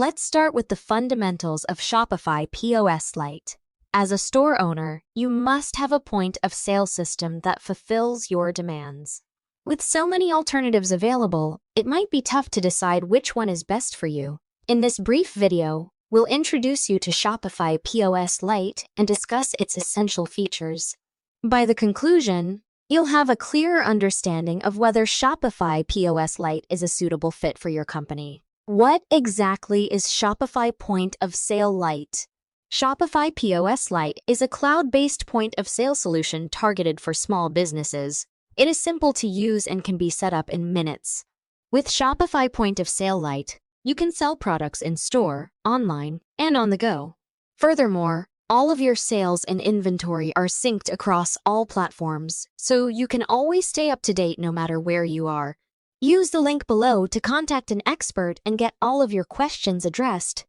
Let's start with the fundamentals of Shopify POS Lite. As a store owner, you must have a point of sale system that fulfills your demands. With so many alternatives available, it might be tough to decide which one is best for you. In this brief video, we'll introduce you to Shopify POS Lite and discuss its essential features. By the conclusion, you'll have a clearer understanding of whether Shopify POS Lite is a suitable fit for your company. What exactly is Shopify Point of Sale Lite? Shopify POS Lite is a cloud-based point of sale solution targeted for small businesses. It is simple to use and can be set up in minutes. With Shopify Point of Sale Lite, you can sell products in store, online, and on the go. Furthermore, all of your sales and inventory are synced across all platforms, so you can always stay up to date no matter where you are. Use the link below to contact an expert and get all of your questions addressed.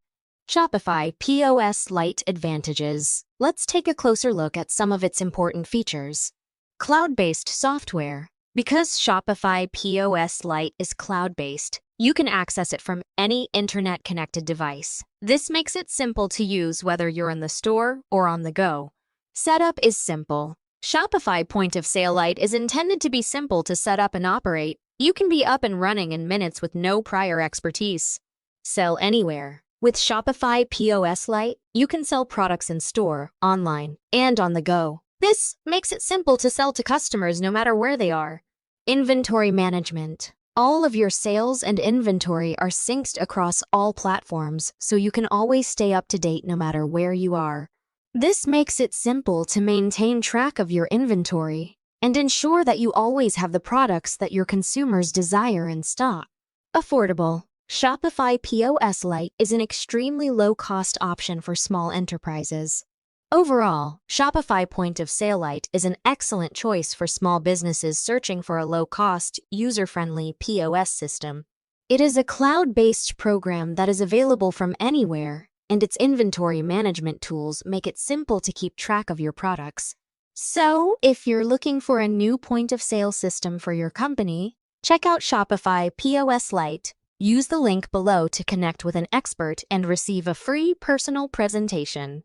Shopify POS Lite advantages. Let's take a closer look at some of its important features. Cloud-based software. Because Shopify POS Lite is cloud-based, you can access it from any internet-connected device. This makes it simple to use whether you're in the store or on the go. Setup is simple. Shopify Point of Sale Lite is intended to be simple to set up and operate. You can be up and running in minutes with no prior expertise. Sell anywhere. With Shopify POS Lite, you can sell products in store, online, and on the go. This makes it simple to sell to customers no matter where they are. Inventory management. All of your sales and inventory are synced across all platforms, so you can always stay up to date no matter where you are. This makes it simple to maintain track of your inventory and ensure that you always have the products that your consumers desire in stock. Affordable. Shopify POS Lite is an extremely low-cost option for small enterprises. Overall, Shopify Point of Sale Lite is an excellent choice for small businesses searching for a low-cost, user-friendly POS system. It is a cloud-based program that is available from anywhere, and its inventory management tools make it simple to keep track of your products. So, if you're looking for a new point-of-sale system for your company, check out Shopify POS Lite. Use the link below to connect with an expert and receive a free personal presentation.